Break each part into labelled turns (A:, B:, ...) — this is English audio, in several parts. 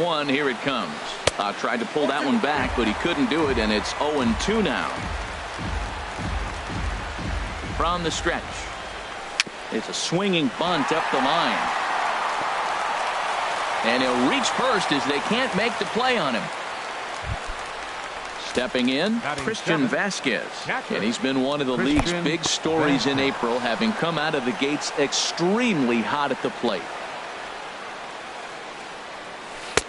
A: 1. Here it comes. Tried to pull that one back, but he couldn't do it, and it's 0-2 now. From the stretch. It's a swinging bunt up the line. And he'll reach first as they can't make the play on him. Stepping in, Christian Vasquez. And he's been one of the league's big stories in April, having come out of the gates extremely hot at the plate.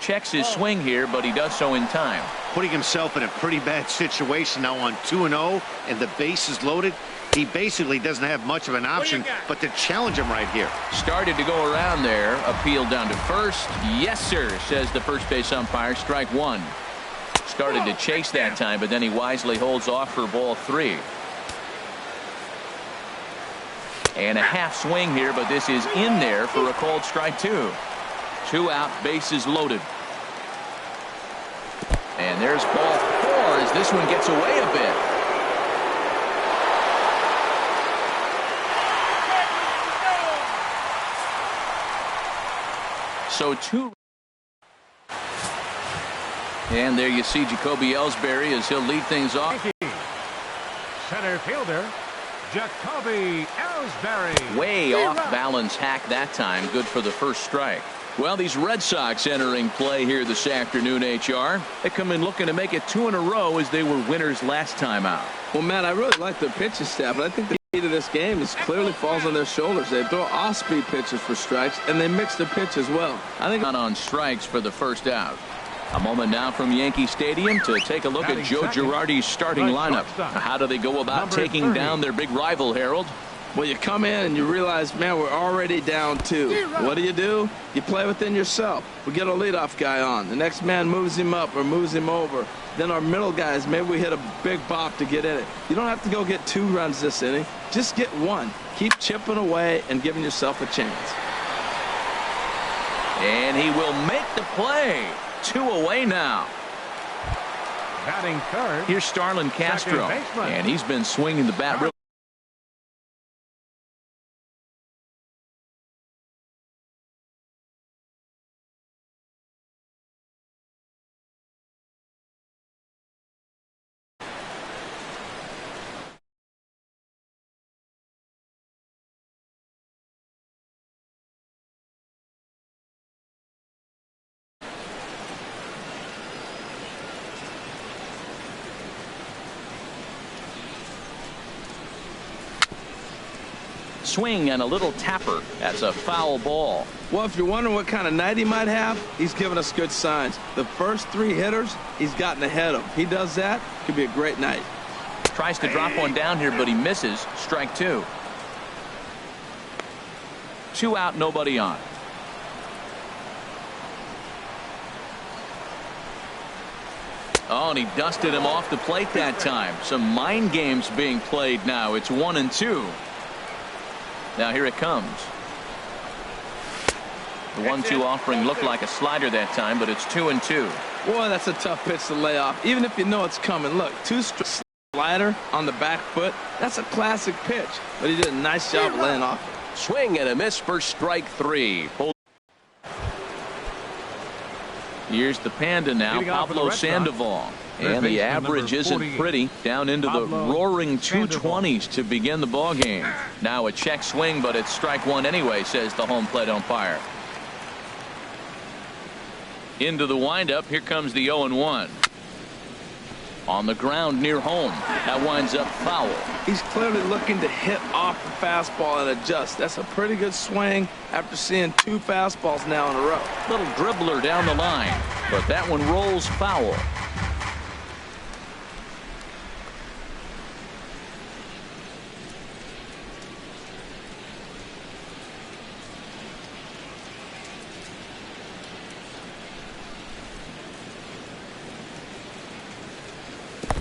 A: Checks his swing here, but he does so in time.
B: Putting himself in a pretty bad situation now on 2-0, and the base is loaded. He basically doesn't have much of an option but to challenge him right here.
A: Started to go around there. Appeal down to first. Yes, sir, says the first base umpire. Strike 1. Started to chase that time, but then he wisely holds off for ball 3. And a half swing here, but this is in there for a called strike 2. 2 out, bases loaded. And there's ball 4 as this one gets away a bit. So 2. And there you see Jacoby Ellsbury as he'll lead things off.
C: Center fielder Jacoby Ellsbury.
A: Way off balance hack that time. Good for the first strike. Well, these Red Sox entering play here this afternoon, HR. They come in looking to make it 2 in a row as they were winners last time out.
D: Well, Matt, I really like the pitching staff, but I think the key to this game is clearly falls on their shoulders. They throw off-speed pitches for strikes, and they mix the pitch as well.
A: I think on strikes for the first out. A moment now from Yankee Stadium to take a look at Joe Girardi's starting lineup. How do they go about taking down their big rival, Harold?
D: Well, you come in and you realize, man, we're already down 2. What do? You play within yourself. We get a leadoff guy on. The next man moves him up or moves him over. Then our middle guys, maybe we hit a big bop to get in it. You don't have to go get 2 runs this inning. Just get 1. Keep chipping away and giving yourself a chance.
A: And he will make the play. 2 away now.
C: Batting third.
A: Here's Starlin Castro. And he's been swinging the bat really. Swing and a little tapper. That's a foul ball.
D: Well, if you're wondering what kind of night he might have, he's given us good signs. The first 3 hitters, he's gotten ahead of. He does that, could be a great night.
A: Tries to drop one down here, but he misses. Strike 2. 2 out, nobody on. Oh, and he dusted him off the plate that time. Some mind games being played now. It's 1-2. Now here it comes. The 1-2 offering looked like a slider that time, but it's 2-2.
D: Boy, that's a tough pitch to lay off, even if you know it's coming. Look, 2 slider on the back foot. That's a classic pitch, but he did a nice job of laying off it.
A: Swing and a miss for strike 3. Here's the Panda now, Pablo Sandoval. And the average isn't pretty, down into the roaring 220s to begin the ball game. Now a check swing, but it's strike 1 anyway, says the home plate umpire. Into the windup, here comes the 0-1. On the ground near home. That winds up foul.
D: He's clearly looking to hit off the fastball and adjust. That's a pretty good swing after seeing 2 fastballs now in a row.
A: Little dribbler down the line, but that one rolls foul.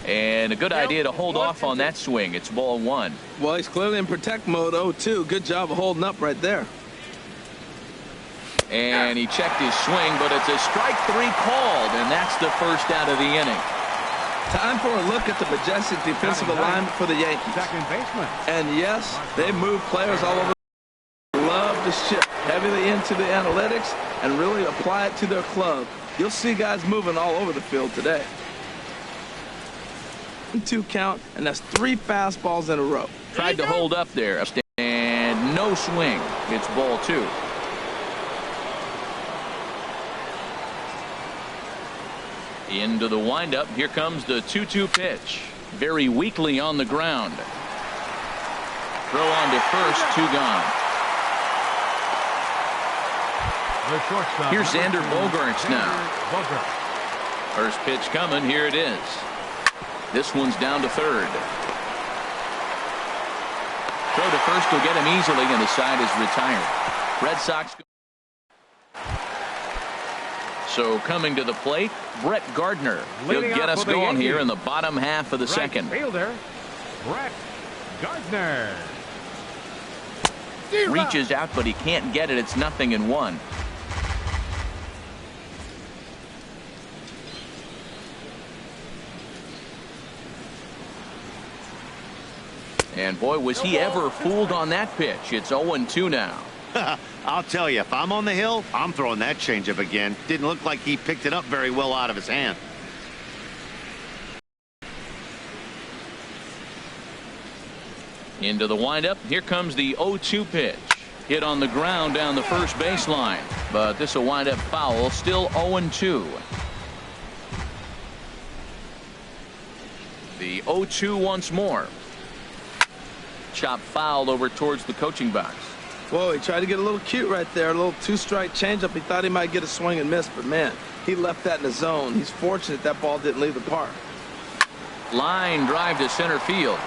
A: And a good idea to hold off on that swing. It's ball 1.
D: Well, he's clearly in protect mode 0-2. Good job of holding up right there.
A: And he checked his swing, but it's a strike 3 called, and that's the first out of the inning.
D: Time for a look at the majestic defensive alignment for the Yankees.
C: Second baseman.
D: And yes, they move players all over. Love to shift heavily into the analytics and really apply it to their club. You'll see guys moving all over the field today. 2 count, and that's 3 fastballs in a row.
A: Tried to hold up there, and no swing. It's ball 2. Into the windup. Here comes the 2-2 pitch. Very weakly on the ground. Throw on to first, 2 gone. Here's Xander Bogaerts now. First pitch coming. Here it is. This one's down to third. Throw to first will get him easily, and the side is retired. Red Sox. So coming to the plate, Brett Gardner. He'll get us going here in the bottom half of the second.
C: Fielder, Brett Gardner.
A: Reaches out, but he can't get it. It's 0-1. And boy, was he ever fooled on that pitch. It's 0-2 now.
B: I'll tell you, if I'm on the hill, I'm throwing that changeup again. Didn't look like he picked it up very well out of his hand.
A: Into the windup. Here comes the 0-2 pitch. Hit on the ground down the first baseline. But this will wind up foul. Still 0-2. The 0-2 once more. Chop fouled over towards the coaching box.
D: Whoa, he tried to get a little cute right there. A little 2-strike changeup. He thought he might get a swing and miss, but man, he left that in the zone. He's fortunate that ball didn't leave the park.
A: Line drive to center field.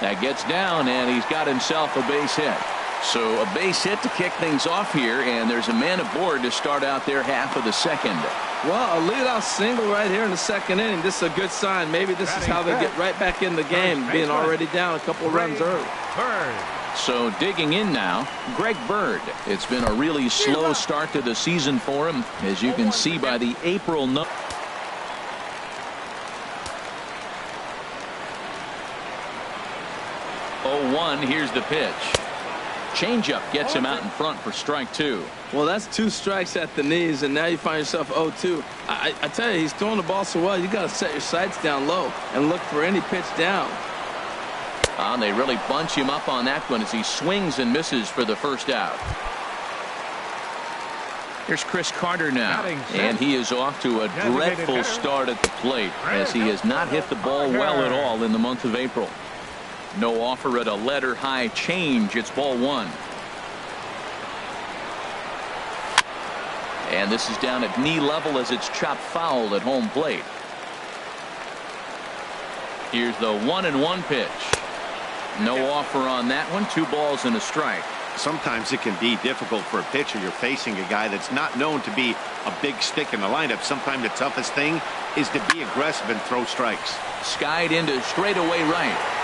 A: That gets down, and he's got himself a base hit. So a base hit to kick things off here, and there's a man aboard to start out their half of the second.
D: Well, a leadoff single right here in the second inning. This is a good sign. Maybe this is how they get right back in the game, being already down a couple runs early.
A: So digging in now, Greg Bird. It's been a really slow start to the season for him, as you can see by the April note. Here's the pitch. Changeup gets him out in front for strike 2.
D: Well, that's 2 strikes at the knees, and now you find yourself 0-2. I tell you, he's throwing the ball so well, you got to set your sights down low and look for any pitch down.
A: They really bunch him up on that one as he swings and misses for the first out. Here's Chris Carter now, and he is off to a dreadful start at the plate as he has not hit the ball well at all in the month of April. No offer at a letter high change. It's ball 1. And this is down at knee level as it's chopped foul at home plate. Here's the 1-1 pitch. No offer on that one. 2 balls and a strike.
B: Sometimes it can be difficult for a pitcher. You're facing a guy that's not known to be a big stick in the lineup. Sometimes the toughest thing is to be aggressive and throw strikes.
A: Skied into straightaway right.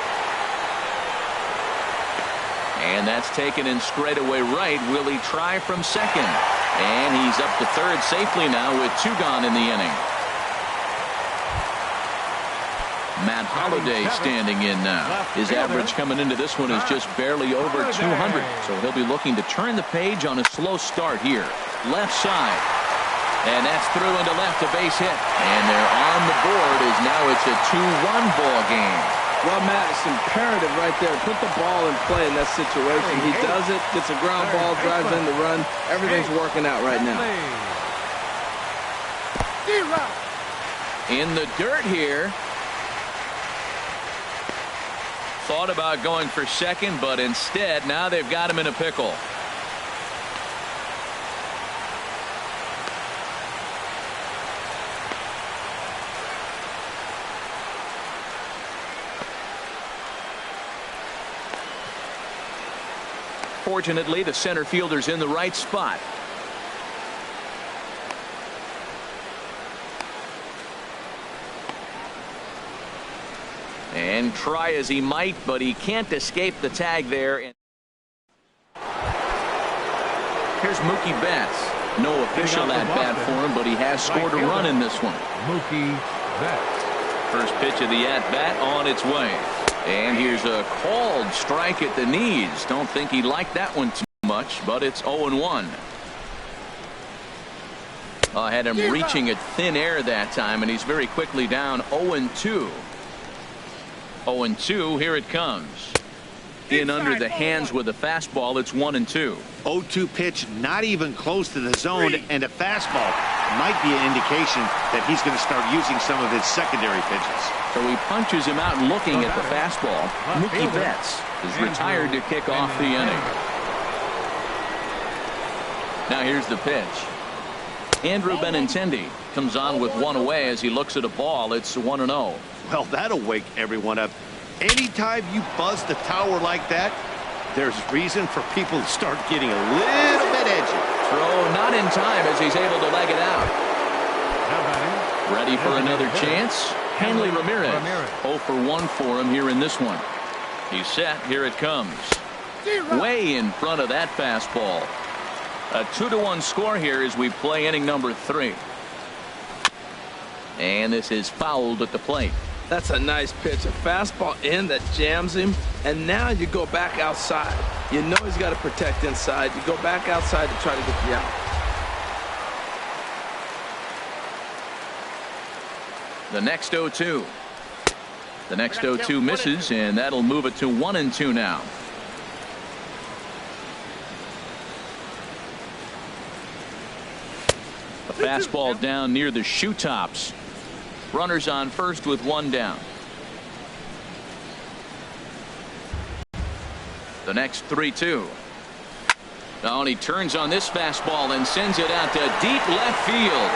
A: And that's taken in straightaway right. Will he try from second? And he's up to third safely now with 2 gone in the inning. Matt Holliday standing in now. His average coming into this one is just barely over 200. So he'll be looking to turn the page on a slow start here. Left side. And that's through into left, a base hit. And they're on the board as now it's a 2-1 ball game.
D: Well, Matt, it's imperative right there. Put the ball in play in that situation. He does it, gets a ground ball, drives in the run. Everything's working out right now.
A: In the dirt here. Thought about going for second, but instead now they've got him in a pickle. Fortunately, the center fielder's in the right spot. And try as he might, but he can't escape the tag there. Here's Mookie Betts. No official at bat for him, but he has scored a run in this one.
C: Mookie Betts.
A: First pitch of the at bat on its way. And here's a called strike at the knees. Don't think he liked that one too much, but it's 0-1. Had him reaching at thin air that time, and he's very quickly down 0-2. 0-2, here it comes. In under the hands with a fastball, it's 1-2.
B: 0-2 pitch, not even close to the zone, and a fastball might be an indication that he's going to start using some of his secondary pitches.
A: So he punches him out looking at the fastball. Mookie Betts is retired to kick off the inning. Now here's the pitch. Andrew Benintendi comes on with one away as he looks at a ball. It's 1-0.
B: Well, that'll wake everyone up. Anytime you buzz the tower like that, there's reason for people to start getting a little bit edgy.
A: Throw not in time as he's able to leg it out. Ready for another chance? Hanley Ramirez. 0 for 1 for him here in this one. He's set. Here it comes. Way in front of that fastball. A 2-1 score here as we play inning number 3. And this is fouled at the plate.
D: That's a nice pitch. A fastball in that jams him. And now you go back outside. You know he's got to protect inside. You go back outside to try to get the out.
A: The next 0-2. The next 0-2 misses, and that'll move it to 1-2 now. A fastball down near the shoe tops. Runners on first with one down. The next 3-2. Now he turns on this fastball and sends it out to deep left field.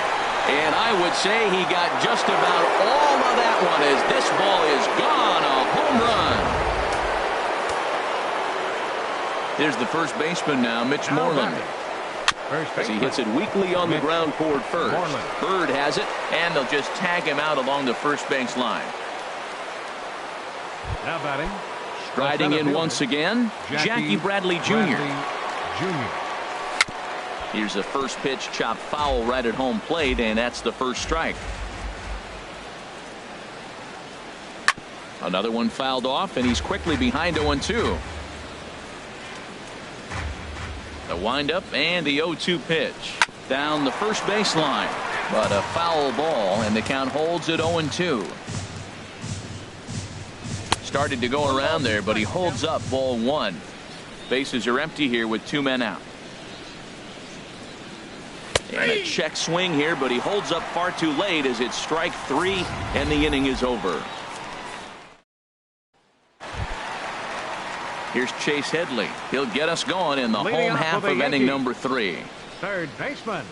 A: And I would say he got just about all of that one as this ball is gone. A home run. Here's the first baseman now, Mitch Moreland. As he hits it weakly on the ground toward first. Bird has it, and they'll just tag him out along the first base line.
C: Now batting.
A: Striding in once again, Jackie Bradley Jr. Here's the first pitch, chopped foul right at home plate, and that's the first strike. Another one fouled off, and he's quickly behind 0-2. The windup and the 0-2 pitch down the first baseline, but a foul ball, and the count holds at 0-2. Started to go around there, but he holds up ball 1. Bases are empty here with 2 men out. And a check swing here, but he holds up far too late as it's strike 3, and the inning is over. Here's Chase Headley. He'll get us going in the home half of inning number 3.
C: Third baseman.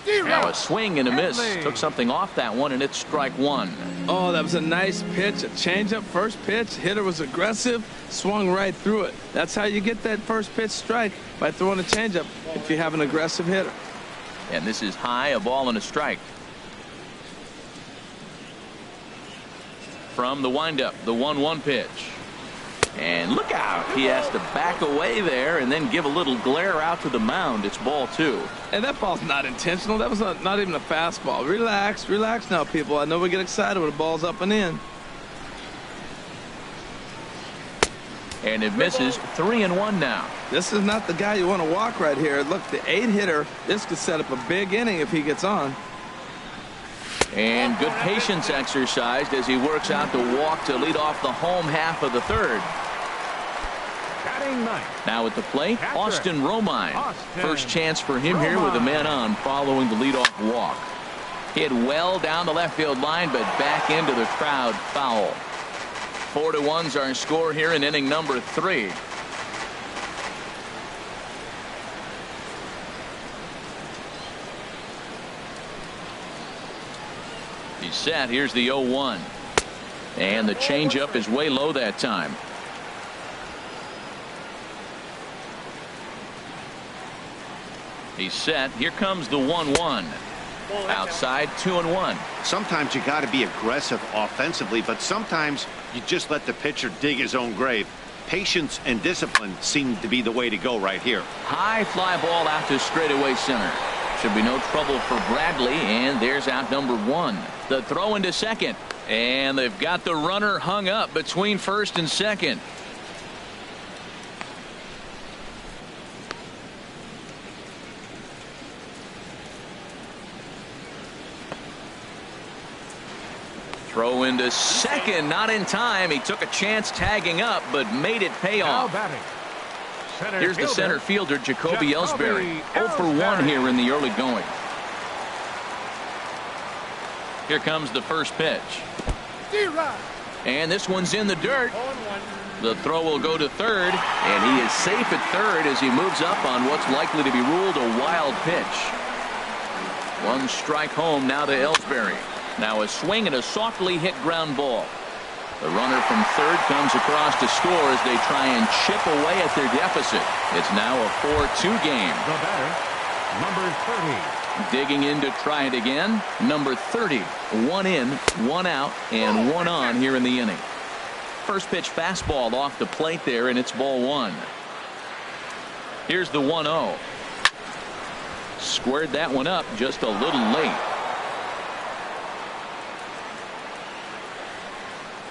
A: Now a swing and a miss. Took something off that one, and it's strike 1.
D: Oh, that was a nice pitch. A changeup first pitch. Hitter was aggressive. Swung right through it. That's how you get that first pitch strike, by throwing a changeup if you have an aggressive hitter.
A: And this is high, a ball and a strike. From the windup, the 1-1 pitch. And look out. He has to back away there and then give a little glare out to the mound. It's ball 2.
D: And that ball's not intentional. That was not even a fastball. Relax. Relax now, people. I know we get excited when the ball's up and in.
A: And it misses. 3-1 now.
D: This is not the guy you want to walk right here. Look, the 8-hitter, this could set up a big inning if he gets on.
A: And good patience exercised as he works out the walk to lead off the home half of the 3rd. Now at the plate, Austin Romine. First chance for him here with a man on following the leadoff walk. Hit well down the left field line, but back into the crowd foul. 4-1's our score here in inning number 3. He's set. Here's the 0-1. And the changeup is way low that time. He's set. Here comes the 1-1. Outside, 2-1.
B: Sometimes you got to be aggressive offensively, but sometimes you just let the pitcher dig his own grave. Patience and discipline seem to be the way to go right here.
A: High fly ball out to straightaway center. Should be no trouble for Bradley, and there's out number 1. The throw into second, and they've got the runner hung up between first and second. Throw into second, not in time. He took a chance tagging up, but made it pay off. Here's the center fielder, Jacoby Ellsbury. 0 for 1 here in the early going. Here comes the first pitch. And this one's in the dirt. The throw will go to third, and he is safe at third as he moves up on what's likely to be ruled a wild pitch. 1 strike home now to Ellsbury. Now a swing and a softly hit ground ball. The runner from third comes across to score as they try and chip away at their deficit. It's now a 4-2 game.
C: The batter, number 30.
A: Digging in to try it again. Number 30. 1 in, 1 out, and 1 on here in the inning. First pitch fastball off the plate there, and it's ball 1. Here's the 1-0. Squared that one up just a little late.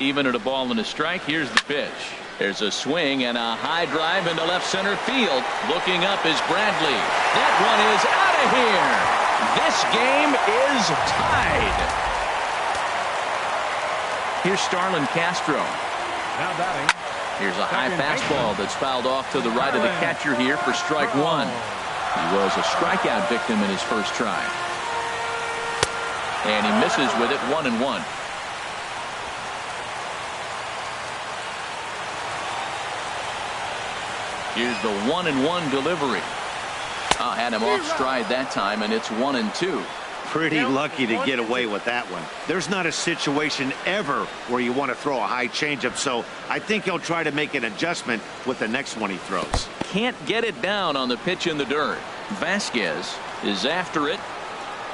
A: Even at a ball and a strike. Here's the pitch. There's a swing and a high drive into left center field. Looking up is Bradley. That one is out of here. This game is tied. Here's Starlin Castro.
C: Now batting.
A: Here's a high fastball that's fouled off to the right of the catcher here for strike 1. He was a strikeout victim in his first try. And he misses with it. 1-1. Here's the 1-1 delivery. Had him off stride that time, and it's 1-2.
B: Pretty lucky to get away with that one. There's not a situation ever where you want to throw a high changeup, so I think he'll try to make an adjustment with the next one he throws.
A: Can't get it down on the pitch in the dirt. Vasquez is after it,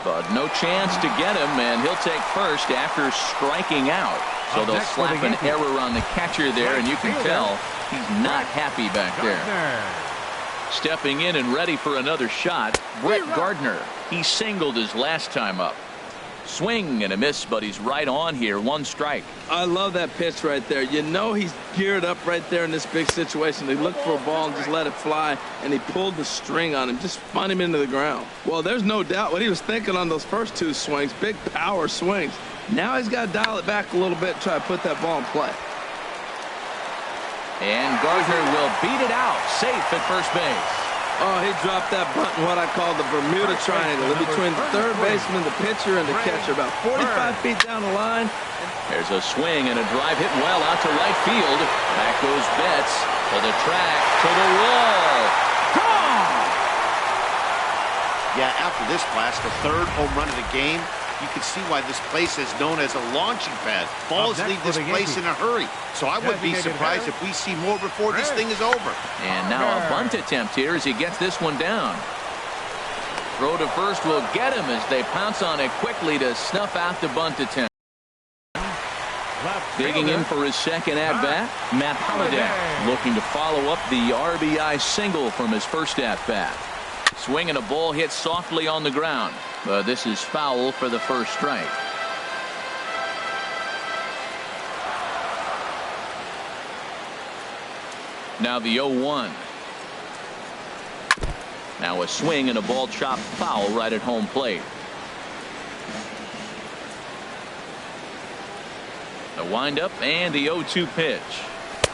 A: but no chance to get him, and he'll take first after striking out. So they'll slap an error on the catcher there, and you can tell he's not happy back there. Stepping in and ready for another shot, Brett Gardner. He singled his last time up. Swing and a miss, but he's right on here. 1 strike.
D: I love that pitch right there. You know he's geared up right there in this big situation. He looked for a ball and just let it fly, and he pulled the string on him, just spun him into the ground. Well, there's no doubt what he was thinking on those first 2 swings, big power swings. Now he's got to dial it back a little bit and try to put that ball in play.
A: And Gardner will beat it out, safe at first base.
D: Oh, he dropped that bunt in what I call the Bermuda Triangle, in between the third baseman, the pitcher, and the catcher, about 45 feet down the line.
A: There's a swing and a drive hit well out to right field. Back goes Betts to the track, to the wall. Gone!
B: Yeah, after this blast, the 3rd home run of the game, you can see why this place is known as a launching pad. Balls leave this place in a hurry. So I would be surprised if we see more before this thing is over.
A: And now a bunt attempt here as he gets this one down. Throw to first will get him as they pounce on it quickly to snuff out the bunt attempt. Digging in for his second at-bat, Matt Holliday looking to follow up the RBI single from his first at-bat. Swing and a ball hit softly on the ground. But this is foul for the first strike. Now the 0-1. Now a swing and a ball chopped foul right at home plate. The windup and the 0-2 pitch.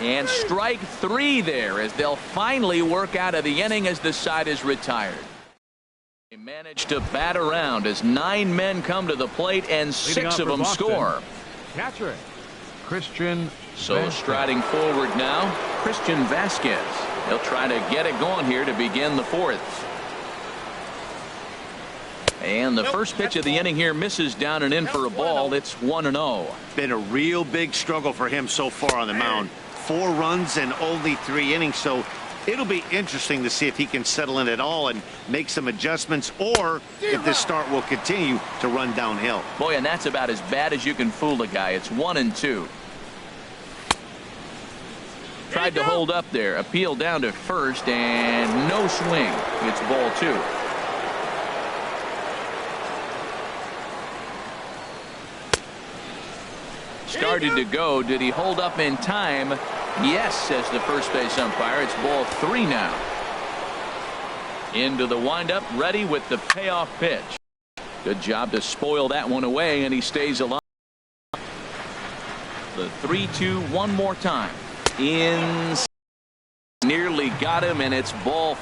A: And strike 3 there as they'll finally work out of the inning as the side is retired. They managed to bat around as 9 men come to the plate and 6 of them score.
C: Catcher, Christian.
A: So striding forward now, Christian Vasquez. He'll try to get it going here to begin the 4th. And the first pitch of the inning here misses down and in for a ball. It's 1-0.
B: Been a real big struggle for him so far on the mound. 4 runs and only 3 innings, so it'll be interesting to see if he can settle in at all and make some adjustments, or if this start will continue to run downhill.
A: Boy, and that's about as bad as you can fool a guy. It's 1-2. Tried to hold up there. Appeal down to first, and no swing. It's ball 2. Started to go. Did he hold up in time? Yes, says the first base umpire. It's ball 3 now. Into the windup, ready with the payoff pitch. Good job to spoil that one away, and he stays alive. The 3-2 one more time. In nearly got him, and it's ball.